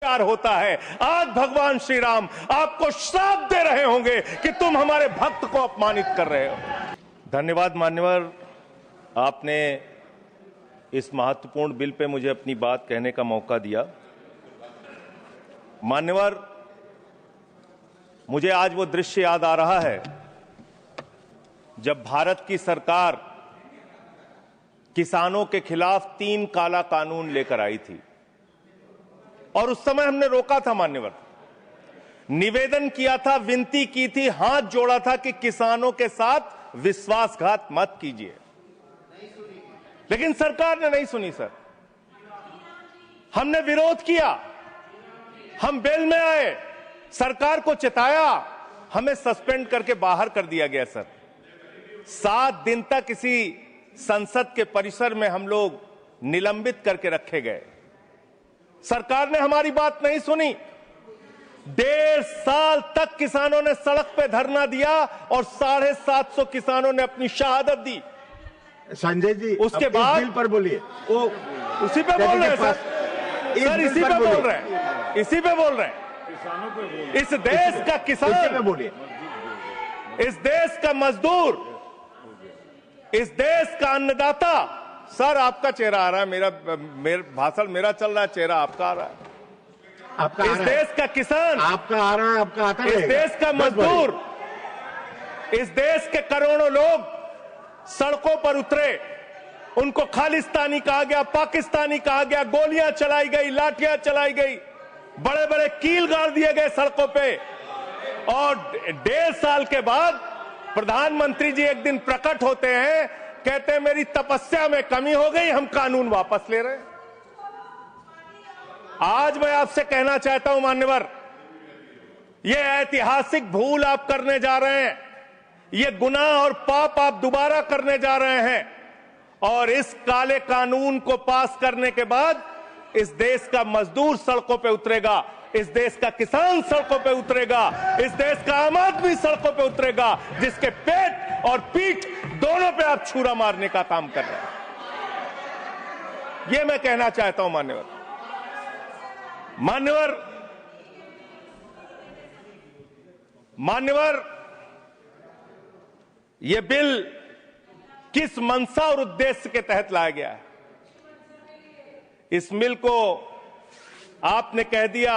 प्यार होता है। आज भगवान श्री राम आपको श्राप दे रहे होंगे कि तुम हमारे भक्त को अपमानित कर रहे हो। धन्यवाद मान्यवर, आपने इस महत्वपूर्ण बिल पे मुझे अपनी बात कहने का मौका दिया। मान्यवर, मुझे आज वो दृश्य याद आ रहा है जब भारत की सरकार किसानों के खिलाफ 3 काला कानून लेकर आई थी और उस समय हमने रोका था मान्यवर, निवेदन किया था, विनती की थी, हाथ जोड़ा था कि किसानों के साथ विश्वासघात मत कीजिए, लेकिन सरकार ने नहीं सुनी। सर, हमने विरोध किया, हम बेल में आए, सरकार को चिताया, हमें सस्पेंड करके बाहर कर दिया गया। सर, 7 दिन तक इसी संसद के परिसर में हम लोग निलंबित करके रखे गए। सरकार ने हमारी बात नहीं सुनी। 1.5 साल तक किसानों ने सड़क पे धरना दिया और 750 किसानों ने अपनी शहादत दी। संजय जी, उसके बाद बिल पर बोलिए। वो उसी पे बोल रहे हैं सर, इसी पे बोल रहे हैं, इसी पे बोल रहे हैं। इस देश का किसान, बोलिए, इस देश का मजदूर, इस देश का अन्नदाता। सर, आपका चेहरा आ रहा है, मेरा भाषण मेरा चल रहा है, चेहरा आपका आ रहा है। आपका इस देश का किसान, आपका आ रहा है, आपका आता है। इस देश का मजदूर, इस देश के करोड़ों लोग सड़कों पर उतरे, उनको खालिस्तानी कहा गया, पाकिस्तानी कहा गया, गोलियां चलाई गई, लाठियां चलाई गई, बड़े बड़े कील गाड़ दिए गए सड़कों पे। और 1.5 साल के बाद प्रधानमंत्री जी एक दिन प्रकट होते हैं, कहते हैं मेरी तपस्या में कमी हो गई, हम कानून वापस ले रहे हैं। आज मैं आपसे कहना चाहता हूं मान्यवर, यह ऐतिहासिक भूल आप करने जा रहे हैं, यह गुनाह और पाप आप दोबारा करने जा रहे हैं। और इस काले कानून को पास करने के बाद इस देश का मजदूर सड़कों पे उतरेगा, इस देश का किसान सड़कों पे उतरेगा, इस देश का आम आदमी सड़कों पे उतरेगा, जिसके पेट और पीठ दोनों पे आप छुरा मारने का काम कर रहे हैं। यह मैं कहना चाहता हूं मान्यवर। मान्यवर, यह बिल किस मंशा और उद्देश्य के तहत लाया गया है? इस बिल को आपने कह दिया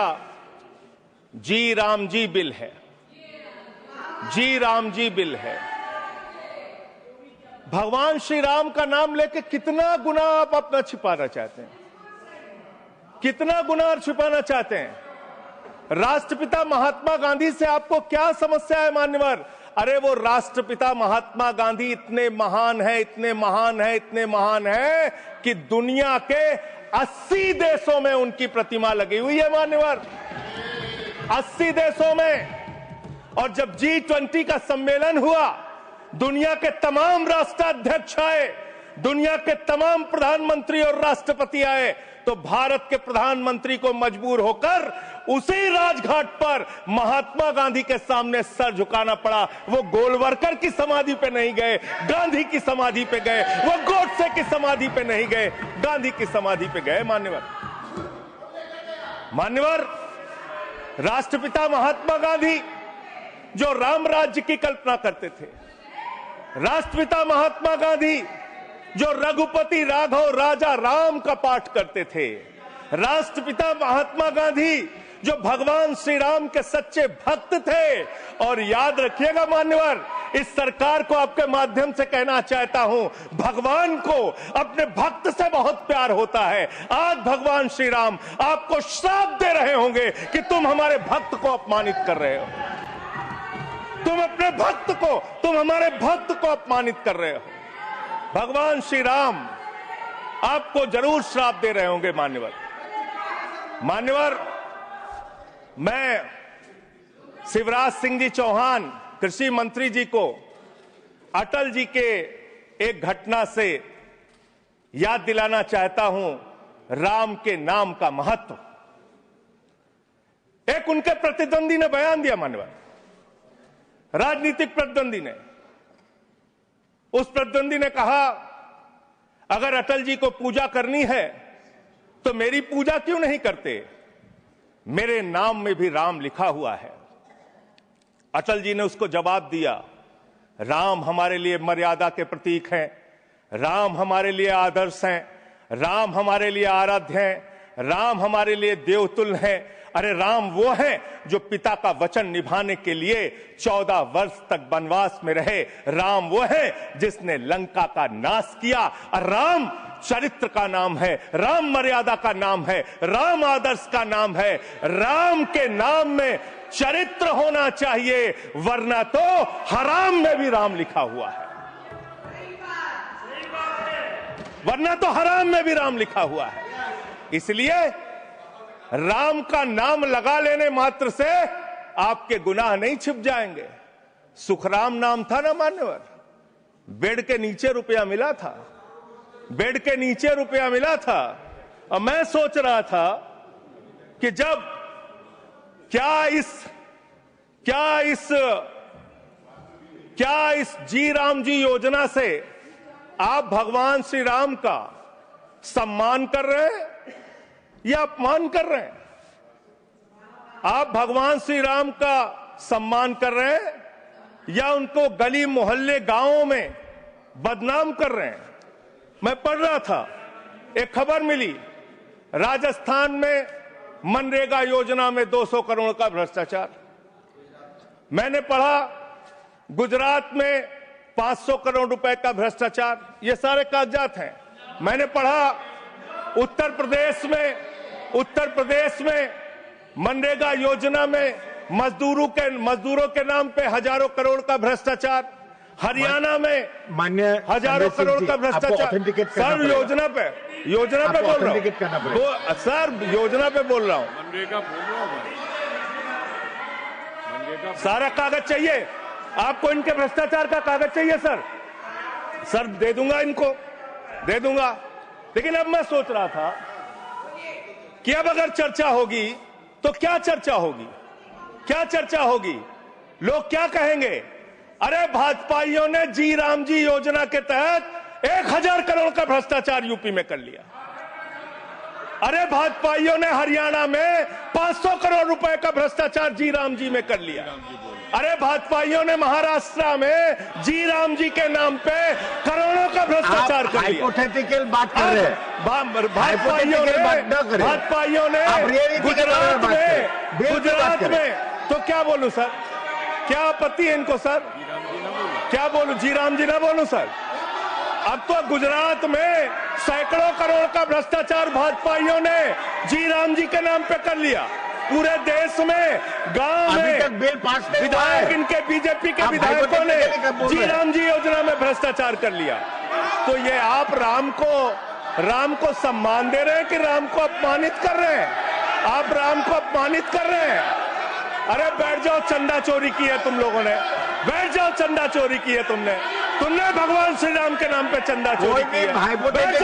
जी राम जी बिल है, जी राम जी बिल है। भगवान श्री राम का नाम लेके कितना गुनाह आप अपना छिपाना चाहते हैं, कितना गुनाह छिपाना चाहते हैं? राष्ट्रपिता महात्मा गांधी से आपको क्या समस्या है मान्यवर? अरे वो राष्ट्रपिता महात्मा गांधी इतने महान है, इतने महान है, इतने महान है कि दुनिया के 80 देशों में उनकी प्रतिमा लगी हुई है मान्यवर, 80 देशों में। और जब G20 का सम्मेलन हुआ, दुनिया के तमाम राष्ट्राध्यक्ष आए, दुनिया के तमाम प्रधानमंत्री और राष्ट्रपति आए, तो भारत के प्रधानमंत्री को मजबूर होकर उसी राजघाट पर महात्मा गांधी के सामने सर झुकाना पड़ा। वो गोलवरकर की समाधि पे नहीं गए, गांधी की समाधि पे गए। वो गोडसे की समाधि पे नहीं गए, गांधी की समाधि पे गए। मान्यवर, राष्ट्रपिता महात्मा गांधी जो राम राज्य की कल्पना करते थे, राष्ट्रपिता महात्मा गांधी जो रघुपति राघव राजा राम का पाठ करते थे, राष्ट्रपिता महात्मा गांधी जो भगवान श्री राम के सच्चे भक्त थे। और याद रखिएगा मान्यवर, इस सरकार को आपके माध्यम से कहना चाहता हूं, भगवान को अपने भक्त से बहुत प्यार होता है। आज भगवान श्री राम आपको श्राप दे रहे होंगे कि तुम हमारे भक्त को अपमानित कर रहे हो, तुम अपने भक्त को, तुम हमारे भक्त को अपमानित कर रहे हो। भगवान श्री राम आपको जरूर श्राप दे रहे होंगे मान्यवर, मैं शिवराज सिंह जी चौहान कृषि मंत्री जी को अटल जी के एक घटना से याद दिलाना चाहता हूं, राम के नाम का महत्व। एक उनके प्रतिद्वंदी ने बयान दिया मान्यवर, राजनीतिक प्रतिद्वंदी ने। उस प्रतिद्वंदी ने कहा, अगर अटल जी को पूजा करनी है तो मेरी पूजा क्यों नहीं करते? मेरे नाम में भी राम लिखा हुआ है। अटल जी ने उसको जवाब दिया, राम हमारे लिए मर्यादा के प्रतीक हैं, राम हमारे लिए आदर्श हैं, राम हमारे लिए आराध्य हैं, राम हमारे लिए देवतुल्य हैं। अरे राम वो हैं जो पिता का वचन निभाने के लिए 14 वर्ष तक वनवास में रहे। राम वो हैं जिसने लंका का नाश किया। और राम चरित्र का नाम है, राम मर्यादा का नाम है, राम आदर्श का नाम है। राम के नाम में चरित्र होना चाहिए, वरना तो हराम में भी राम लिखा हुआ है, वरना तो हराम में भी राम लिखा हुआ है। इसलिए राम का नाम लगा लेने मात्र से आपके गुनाह नहीं छिप जाएंगे। सुखराम नाम था ना मान्यवर, बेड के नीचे रुपया मिला था, बेड के नीचे रुपया मिला था। और मैं सोच रहा था कि जब क्या इस जी राम जी योजना से आप भगवान श्री राम का सम्मान कर रहे हैं या अपमान कर रहे हैं? आप भगवान श्री राम का सम्मान कर रहे हैं या उनको गली मोहल्ले गांवों में बदनाम कर रहे हैं? मैं पढ़ रहा था, एक खबर मिली, राजस्थान में मनरेगा योजना में 200 करोड़ का भ्रष्टाचार। मैंने पढ़ा गुजरात में 500 करोड़ रुपए का भ्रष्टाचार। ये सारे कागजात हैं। मैंने पढ़ा उत्तर प्रदेश में मनरेगा योजना में मजदूरों के नाम पे हजारों करोड़ का भ्रष्टाचार। हरियाणा में मान्य हजारों करोड़ का भ्रष्टाचार। सर योजना पे बोल रहा हूँ, सर योजना पे बोल रहा हूँ। सारा कागज चाहिए आपको, इनके भ्रष्टाचार का कागज चाहिए सर दे दूंगा, इनको दे दूंगा। लेकिन अब मैं सोच रहा था कि अब अगर चर्चा होगी तो क्या चर्चा होगी? लोग क्या कहेंगे? अरे भाजपाइयों ने जी राम जी योजना के तहत 1000 करोड़ का भ्रष्टाचार यूपी में कर लिया। अरे भाजपाइयों ने हरियाणा में 500 करोड़ रुपए का भ्रष्टाचार जी राम जी में कर लिया। अरे भाजपाइयों ने महाराष्ट्र में जी राम जी के नाम पे करोड़ों का भ्रष्टाचार कर लिया। हाइपोथेटिकल बात कर रहे हैं। भाजपाइयों ने गुजरात में तो क्या बोलूं सर? क्या आपत्ति है इनको सर? क्या बोलूं? जी राम जी ना बोलूं सर? अब तो गुजरात में सैकड़ों करोड़ का भ्रष्टाचार भाजपाइयों ने जी राम जी के नाम पे कर लिया। पूरे देश में गांव में बिल पास विधायक इनके बीजेपी के विधायकों ने जी राम जी योजना में भ्रष्टाचार कर लिया। तो ये आप राम को सम्मान दे रहे हैं कि राम को अपमानित कर रहे हैं? आप राम को अपमानित कर रहे हैं। अरे बैठ जाओ, चंदा चोरी की है तुम लोगों ने, बैठ जाओ, चंदा चोरी की है तुमने भगवान श्री राम के नाम पे चंदा चोरी की है। बैठ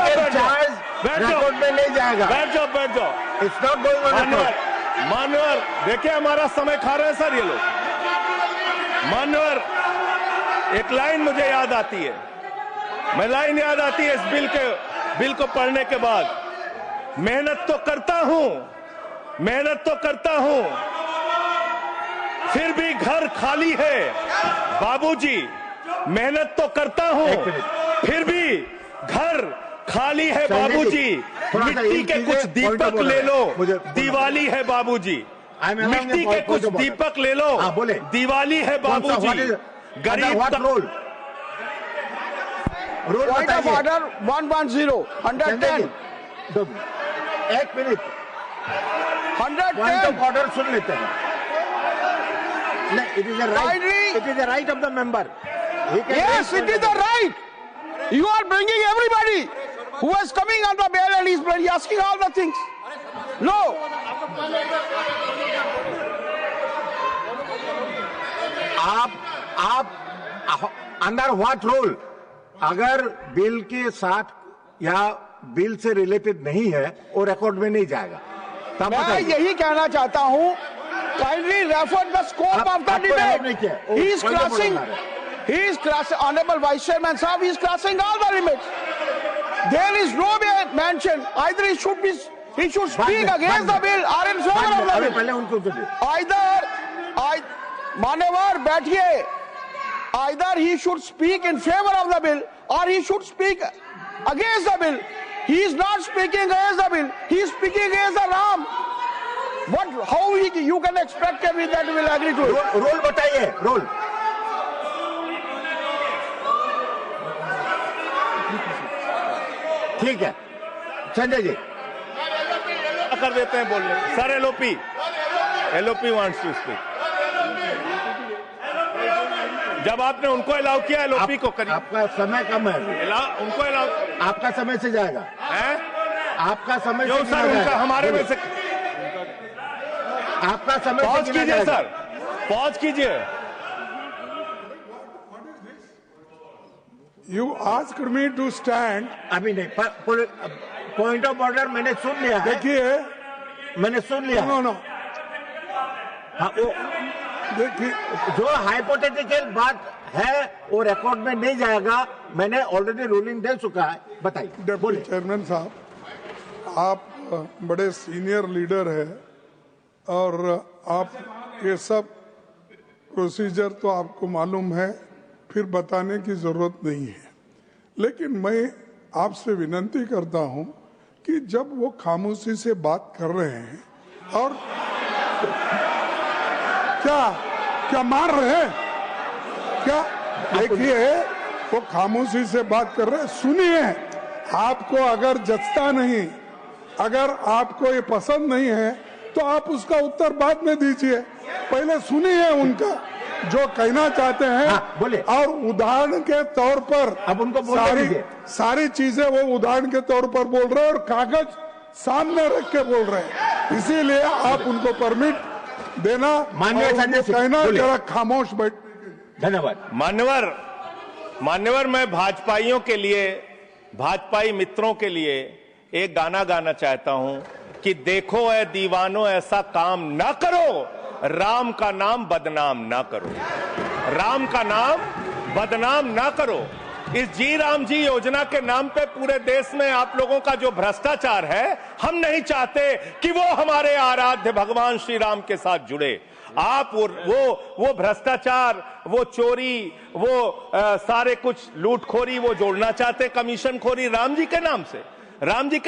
जाओ, नहीं जाएगा। बैठ जाओ। It's not going on. मान्यवर देखिए हमारा समय खा रहे हैं सर ये लोग। मान्यवर एक लाइन मुझे याद आती है, इस बिल को पढ़ने के बाद। मेहनत तो करता हूं फिर भी घर खाली है बाबूजी। मेहनत तो करता हूं फिर भी घर खाली है बाबूजी। मिट्टी के कुछ दीपक ले लो, दिवाली है बाबूजी। मिट्टी के कुछ दीपक ले लो, दिवाली है बाबूजी। गरीब पॉइंट ऑफ ऑर्डर 110 110। एक मिनट, 110 ऑर्डर सुन लेते हैं। It is the right of the member. Yes, it is the right. You are bringing everybody who is coming on the bail and he's asking all the things. No. आप under what rule? अगर bill के साथ या bill से related नहीं है और record में नहीं जाएगा, तब मैं यही कहना चाहता हूं, kindly refer the scope of the debate. He is crossing, Honorable Vice Chairman Sahab, he is crossing all the limits. There is no mention, either it should be He should speak against the bill or in favor of the bill. पहले उनको तो दे। मान्यवर बैठिए, either he should speak in favor of the bill or he should speak against the bill. He is not speaking against the bill. He is speaking against the Ram. How you can expect that we will agree to it? Roll बताइए, roll. ठीक है, संजय जी कर देते हैं बोलने। Sir LOP wants to speak. जब आपने उनको अलाउ किया एलओपी को करिए। आपका समय कम है, उनको अलाउ, आपका समय से जाएगा है? आपका समय जो से सर उनका हमारे में से आपका समय पॉज से गिना कीजिए जाएगा। सर, पॉज कीजिए। You asked me to stand. अभी नहीं, पॉइंट ऑफ ऑर्डर मैंने सुन लिया है। देखिए, मैंने सुन लिया। नो हाँ, वो देखिए, जो हाइपोथेटिकल बात है वो रिकॉर्ड में नहीं जाएगा। मैंने ऑलरेडी रूलिंग दे चुका है। बताइए। डिप्टी चेयरमैन साहब, आप बड़े सीनियर लीडर है और आप ये सब प्रोसीजर तो आपको मालूम है, फिर बताने की जरूरत नहीं है। लेकिन मैं आपसे विनती करता हूं कि जब वो खामोशी से बात कर रहे हैं और क्या मार रहे हैं क्या? देखिए, वो खामोशी से बात कर रहे हैं, सुनिए। आपको अगर जचता नहीं, अगर आपको ये पसंद नहीं है तो आप उसका उत्तर बाद में दीजिए। पहले सुनिए उनका जो कहना चाहते हैं। हाँ, बोले। और उदाहरण के तौर पर अब उनको बोलने दीजिए। सारी चीजें वो उदाहरण के तौर पर बोल रहे हैं और कागज सामने रख के बोल रहे हैं, इसीलिए आप उनको परमिट देना, माननीय संजय सिंह, कहना जरा खामोश बैठ। धन्यवाद। मान्यवर, मैं भाजपाइयों के लिए, भाजपाई मित्रों के लिए एक गाना गाना चाहता हूं कि देखो ऐ दीवानों ऐसा काम ना करो, राम का नाम बदनाम ना करो, राम का नाम बदनाम ना करो। इस जी राम जी योजना के नाम पे पूरे देश में आप लोगों का जो भ्रष्टाचार है, हम नहीं चाहते कि वो हमारे आराध्य भगवान श्री राम के साथ जुड़े। आप वो भ्रष्टाचार, वो चोरी, वो सारे कुछ लूटखोरी वो जोड़ना चाहते, कमीशनखोरी राम जी के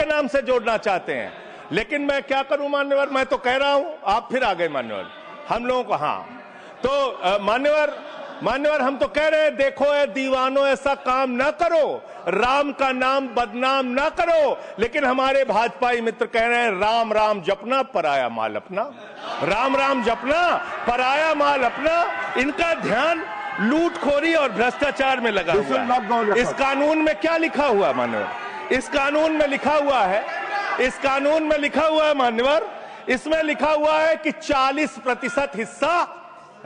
नाम से जोड़ना चाहते हैं। लेकिन मैं क्या करूं मान्यवर, मैं तो कह रहा हूं, आप फिर आ गए मान्यवर, हम लोगों को। हाँ तो मान्यवर हम तो कह रहे हैं, देखो ए दीवानों ऐसा काम ना करो, राम का नाम बदनाम ना करो। लेकिन हमारे भाजपाई मित्र कह रहे हैं राम राम जपना पराया माल अपना, राम राम जपना पराया माल अपना। इनका ध्यान लूटखोरी और भ्रष्टाचार में लगा हुआ है। इस कानून में क्या लिखा हुआ है मान्यवर? इस कानून में लिखा हुआ है मान्यवर, इसमें लिखा हुआ है कि 40% हिस्सा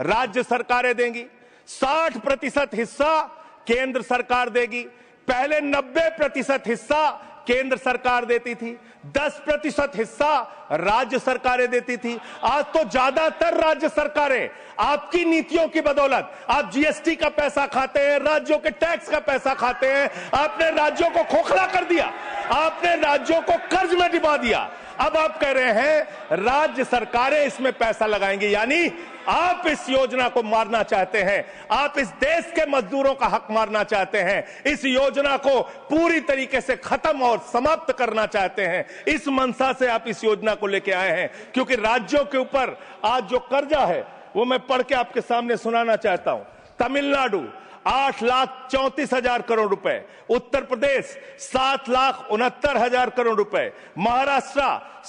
राज्य सरकारें देंगी, 60% हिस्सा केंद्र सरकार देगी। पहले 90% हिस्सा केंद्र सरकार देती थी, 10% हिस्सा राज्य सरकारें देती थी। आज तो ज्यादातर राज्य सरकारें आपकी नीतियों की बदौलत, आप जीएसटी का पैसा खाते हैं, राज्यों के टैक्स का पैसा खाते हैं, आपने राज्यों को खोखला कर दिया, आपने राज्यों को कर्ज में डुबा दिया। अब आप कह रहे हैं राज्य सरकारें इसमें पैसा लगाएंगी, यानी आप इस योजना को मारना चाहते हैं, आप इस देश के मजदूरों का हक मारना चाहते हैं, इस योजना को पूरी तरीके से खत्म और समाप्त करना चाहते हैं। इस मंशा से आप इस योजना को लेके आए हैं, क्योंकि राज्यों के ऊपर आज जो कर्जा है वो मैं पढ़ के आपके सामने सुनाना चाहता हूं। तमिलनाडु 8,34,000 करोड़ रुपए, उत्तर प्रदेश 7,69,000 करोड़ रुपए, महाराष्ट्र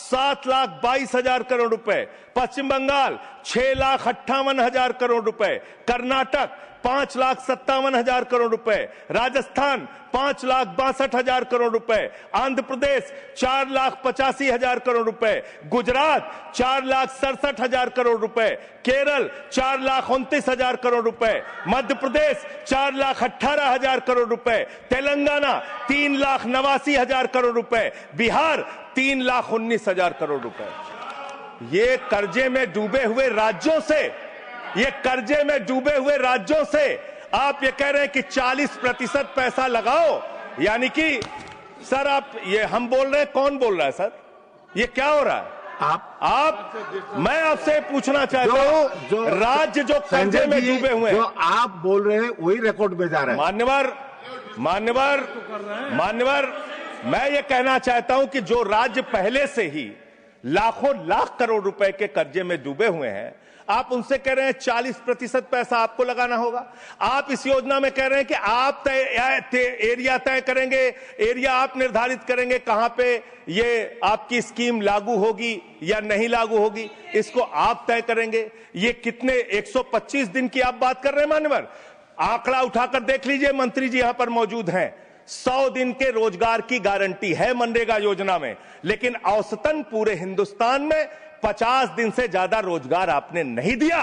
7,22,000 करोड़ रुपए, पश्चिम बंगाल 6,58,000 करोड़ रुपए, कर्नाटक 5,57,000 करोड़ रुपए, राजस्थान 5,62,000 करोड़ रुपए, आंध्र प्रदेश 4,85,000 करोड़ रुपए, गुजरात 4,67,000 करोड़ रुपए, केरल 4,29,000 करोड़ रुपए, मध्य प्रदेश 4,18,000 करोड़ रुपए, तेलंगाना 3,89,000 करोड़ रुपए, बिहार 3,19,000 करोड़ रुपए। ये कर्जे में डूबे हुए राज्यों से आप ये कह रहे हैं कि 40% पैसा लगाओ, यानी कि सर आप ये हम बोल रहे हैं, कौन बोल रहा है सर? ये क्या हो रहा है? मैं आपसे पूछना चाहता हूं, राज्य जो कर्जे में डूबे हुए हैं, जो आप बोल रहे हैं वही रिकॉर्ड में जा रहा है। मान्यवर, मैं ये कहना चाहता हूं कि जो राज्य पहले से ही लाखों लाख करोड़ रुपए के कर्जे में डूबे हुए हैं, आप उनसे कह रहे हैं 40% पैसा आपको लगाना होगा। आप इस योजना में कह रहे हैं कि आप एरिया तय करेंगे, एरिया आप निर्धारित करेंगे कहां पे ये आपकी स्कीम लागू होगी या नहीं लागू होगी, इसको आप तय करेंगे। ये कितने 125 दिन की आप बात कर रहे हैं मान्यवर? आंकड़ा उठाकर देख लीजिए, मंत्री जी यहां पर मौजूद हैं। 100 दिन के रोजगार की गारंटी है मनरेगा योजना में, लेकिन औसतन पूरे हिंदुस्तान में 50 दिन से ज्यादा रोजगार आपने नहीं दिया।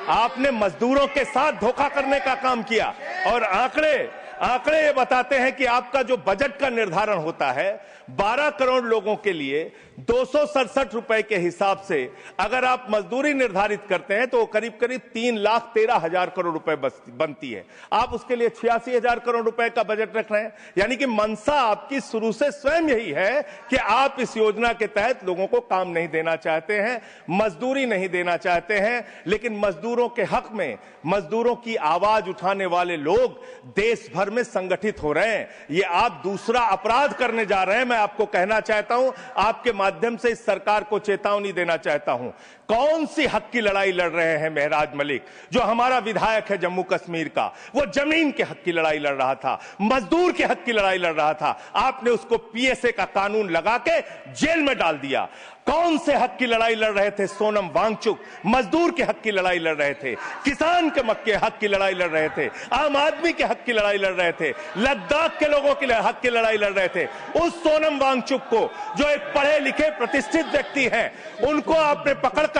आपने मजदूरों के साथ धोखा करने का काम किया। और आंकड़े ये बताते हैं कि आपका जो बजट का निर्धारण होता है 12 करोड़ लोगों के लिए 267 रुपए के हिसाब से अगर आप मजदूरी निर्धारित करते हैं तो करीब करीब 3,13,000 करोड़ रुपए बनती है। आप उसके लिए 86,000 करोड़ रुपए का बजट रख रहे हैं। यानी कि मंशा आपकी शुरू से स्वयं यही है कि आप इस योजना के तहत लोगों को काम नहीं देना चाहते हैं, मजदूरी नहीं देना चाहते हैं। लेकिन मजदूरों के हक में, मजदूरों की आवाज उठाने वाले लोग देश भर में संगठित हो रहे हैं। ये आप दूसरा अपराध करने जा रहे हैं। मैं आपको कहना चाहता हूं, आपके माध्यम से इस सरकार को चेतावनी देना चाहता हूं। कौन सी हक की लड़ाई लड़ रहे हैं महराज मलिक, जो हमारा विधायक है जम्मू कश्मीर का? वो जमीन के हक की लड़ाई लड़ रहा था, मजदूर के हक की लड़ाई लड़ रहा था। आपने उसको पीएसए का कानून लगा के जेल में डाल दिया। कौन से हक की लड़ाई लड़ रहे थे? सोनम वांगचुक मजदूर के हक की लड़ाई लड़ रहे थे, किसान के हक की लड़ाई लड़ रहे थे, आम आदमी के हक की लड़ाई लड़ रहे थे, लद्दाख के लोगों के हक की लड़ाई लड़ रहे थे। उस सोनम वांगचुक को, जो एक पढ़े लिखे प्रतिष्ठित व्यक्ति हैं, उनको आपने पकड़कर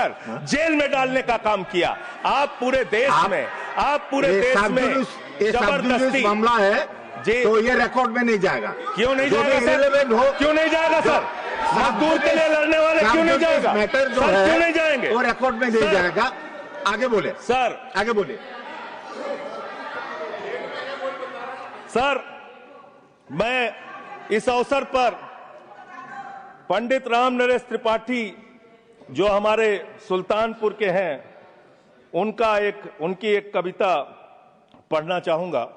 जेल में डालने का काम किया। आप पूरे देश में जबरदस्ती मामला है जी, तो ये रिकॉर्ड में नहीं जाएगा। क्यों नहीं जाएगा सर? क्यों नहीं जाएगा सर? मजदूर के लिए लड़ने वाले क्यों नहीं जाएगा? मैटर जो है क्यों नहीं जाएंगे? वो रिकॉर्ड में नहीं जाएगा। आगे बोले सर, आगे बोले सर। मैं इस अवसर पर पंडित राम नरेश त्रिपाठी जो हमारे सुल्तानपुर के हैं, उनकी एक कविता पढ़ना चाहूंगा।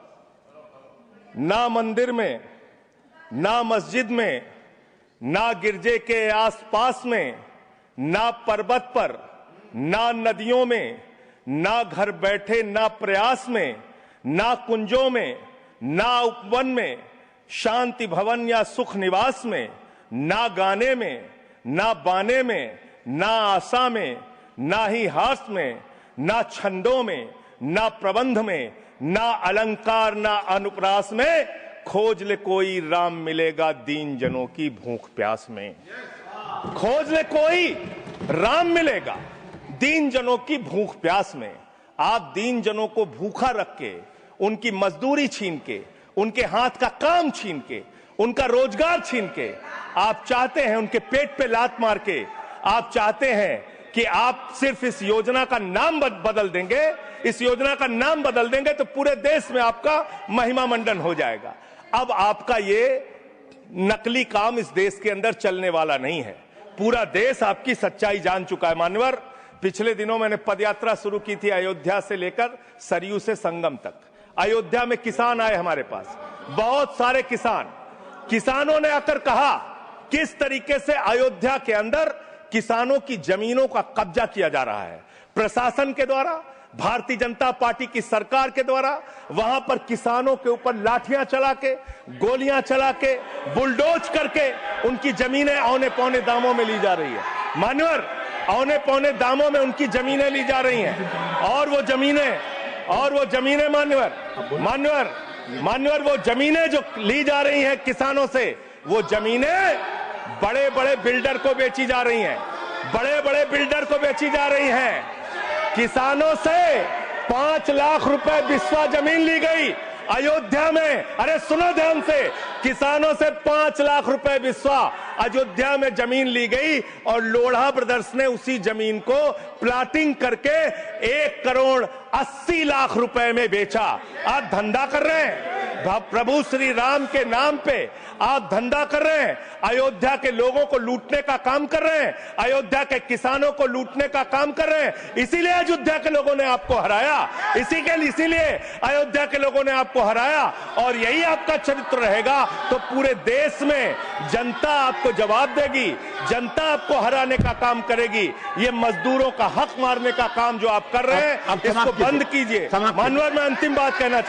ना मंदिर में, ना मस्जिद में, ना गिरजे के आसपास में, ना पर्वत पर, ना नदियों में, ना घर बैठे, ना प्रयास में, ना कुंजों में, ना उपवन में, शांति भवन या सुख निवास में, ना गाने में, ना बाने में, ना आशा में, ना ही हास में, ना छंदों में, ना प्रबंध में, ना अलंकार, ना अनुप्रास में, खोज ले कोई राम मिलेगा दीन जनों की भूख प्यास में। खोज ले कोई राम मिलेगा दीन जनों की भूख प्यास में। आप दीन जनों को भूखा रख के, उनकी मजदूरी छीन के, उनके हाथ का काम छीन के, उनका रोजगार छीन के, आप चाहते हैं उनके पेट पे लात मार के, आप चाहते हैं कि आप सिर्फ इस योजना का नाम बदल देंगे, इस योजना का नाम बदल देंगे तो पूरे देश में आपका महिमा मंडन हो जाएगा। अब आपका ये नकली काम इस देश के अंदर चलने वाला नहीं है। पूरा देश आपकी सच्चाई जान चुका है मान्यवर। पिछले दिनों मैंने पदयात्रा शुरू की थी अयोध्या से लेकर सरयू से संगम तक। अयोध्या में किसान आए हमारे पास, बहुत सारे किसानों ने आकर कहा किस तरीके से अयोध्या के अंदर किसानों की जमीनों का कब्जा किया जा रहा है प्रशासन के द्वारा, भारतीय जनता पार्टी की सरकार के द्वारा। वहां पर किसानों के ऊपर लाठियां चला के, गोलियां चला के, बुलडोज करके उनकी जमीनें औने पौने दामों में ली जा रही है मान्यवर। औने पौने दामों में उनकी जमीनें ली जा रही हैं। और वो जमीनें मान्यवर वो जमीनें जो ली जा रही हैं किसानों से, वो जमीनें बड़े बड़े बिल्डर को बेची जा रही हैं, किसानों से 5 लाख रुपए बिस्वा जमीन ली गई अयोध्या में। अरे सुनो ध्यान से, किसानों से 5 लाख रुपए बिस्वा अयोध्या में जमीन ली गई और लोढ़ा ब्रदर्स ने उसी जमीन को प्लाटिंग करके 1 करोड़ 80 लाख रुपए में बेचा। आप धंधा कर रहे हैं, प्रभु श्री राम के नाम पे आप धंधा कर रहे हैं, अयोध्या के लोगों को लूटने का काम कर रहे हैं, अयोध्या के किसानों को लूटने का काम कर रहे हैं। इसीलिए अयोध्या के लोगों ने आपको हराया, इसीलिए अयोध्या के लोगों ने आपको हराया। और यही आपका चरित्र रहेगा तो पूरे देश में जनता आपको जवाब देगी, जनता आपको हराने का काम करेगी। ये मजदूरों का हक मारने का काम जो आप कर रहे हैं, इसको बंद कीजिए। मानवर, मैं अंतिम बात कहना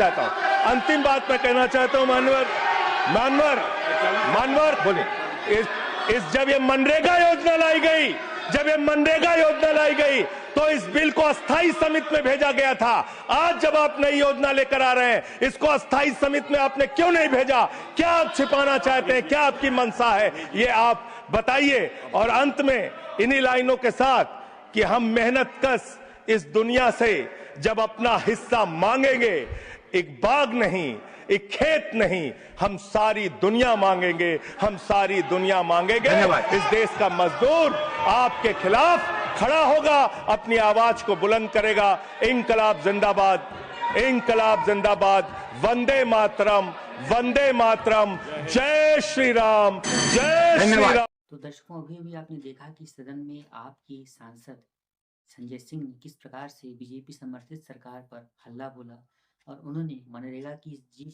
चाहता हूं, मानवर बोले, जब ये मनरेगा योजना लाई गई तो इस बिल को अस्थायी समिति में भेजा गया था। आज जब आप नई योजना लेकर आ रहे हैं, इसको अस्थायी समिति में आपने क्यों नहीं भेजा? क्या आप छिपाना चाहते हैं? क्या आपकी मंशा है? ये आप बताइए। और अंत में इन्हीं लाइनों के साथ कि हम मेहनत कश इस दुनिया से जब अपना हिस्सा मांगेंगे, एक बाग नहीं, एक खेत नहीं, हम सारी दुनिया मांगेंगे, इस देश का मजदूर आपके खिलाफ खड़ा होगा, अपनी आवाज को बुलंद करेगा। इंकलाब जिंदाबाद, वंदे मातरम, जय श्री राम। तो दर्शकों, अभी आपने देखा कि सदन में आपके सांसद संजय सिंह ने किस प्रकार से बीजेपी समर्थित सरकार पर हल्ला बोला और उन्होंने मनरेगा की जी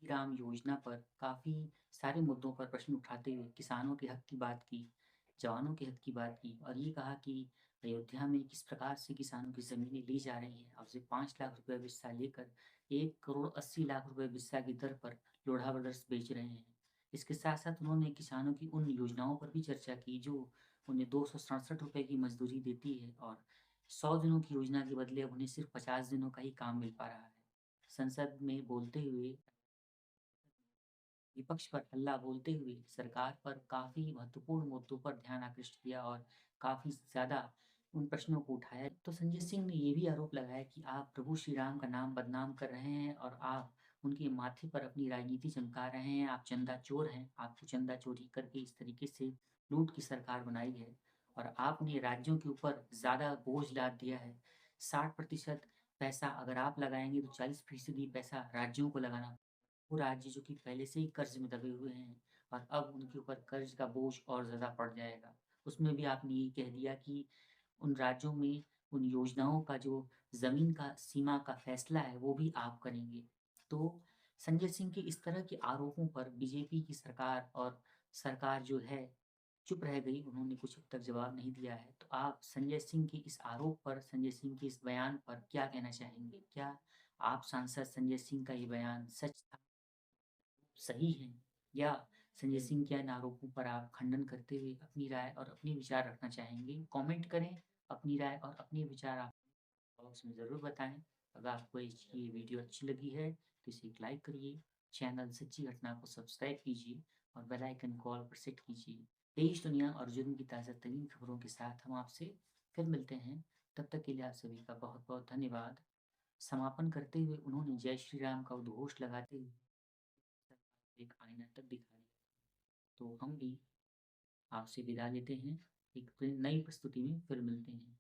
राम योजना पर काफ़ी सारे मुद्दों पर प्रश्न उठाते हुए किसानों के हक की बात की, जवानों के हक की बात की और ये कहा कि अयोध्या में किस प्रकार से किसानों की ज़मीनें ली जा रही हैं। अब से 5 लाख रुपए बिस्सा लेकर 1,80,00,000 रुपए बिस्सा की दर पर लोढ़ा ब्रदर्स बेच रहे हैं। इसके साथ साथ उन्होंने किसानों की उन योजनाओं पर भी चर्चा की जो उन्हें 267 रुपए की मजदूरी देती है और 100 दिनों की योजना के बदले अब उन्हें सिर्फ 50 दिनों का ही काम मिल पा रहा है। संसद में बोलते हुए विपक्ष पर हल्ला बोलते हुए सरकार पर काफ़ी महत्वपूर्ण मुद्दों पर ध्यान आकृष्ट किया और काफ़ी ज़्यादा उन प्रश्नों को उठाया। तो संजय सिंह ने ये भी आरोप लगाया कि आप प्रभु श्री राम का नाम बदनाम कर रहे हैं और आप उनके माथे पर अपनी राजनीति चमका रहे हैं। आप चंदा चोर हैं, आपको चंदा चोरी करके इस तरीके से लूट की सरकार बनाई है और आपने राज्यों के ऊपर ज़्यादा बोझ लाद दिया है। 60% पैसा अगर आप लगाएंगे तो 40% पैसा राज्यों को लगाना। वो राज्य जो कि पहले से ही कर्ज में दबे हुए हैं और अब उनके ऊपर कर्ज का बोझ और ज़्यादा पड़ जाएगा। उसमें भी आपने ये कह दिया कि उन राज्यों में उन योजनाओं का जो ज़मीन का सीमा का फैसला है वो भी आप करेंगे। तो संजय सिंह के इस तरह के आरोपों पर बीजेपी की सरकार जो है चुप रह गई, उन्होंने कुछ अब तक जवाब नहीं दिया है। तो आप संजय सिंह के इस आरोप पर, संजय सिंह के इस बयान पर क्या कहना चाहेंगे? क्या आप सांसद संजय सिंह का ये बयान सच था, सही है, या संजय सिंह के इन आरोपों पर आप खंडन करते हुए अपनी राय और अपने विचार रखना चाहेंगे? कमेंट करें अपनी राय और अपने विचार आप बॉक्स में ज़रूर बताएं। अगर आपको ये वीडियो अच्छी लगी है तो इसे एक लाइक करिए, चैनल सच्ची घटना को सब्सक्राइब कीजिए और बेल आइकन को ऑल पर सेट कीजिए। देश, दुनिया और जुर्म की ताज़ा तरीन खबरों के साथ हम आपसे फिर मिलते हैं। तब तक के लिए आप सभी का बहुत बहुत धन्यवाद। समापन करते हुए उन्होंने जय श्री राम का उद्घोष लगाते हुए एक आईना तक दिखा दिया। तो हम भी आपसे विदा लेते हैं, एक नई प्रस्तुति में फिर मिलते हैं।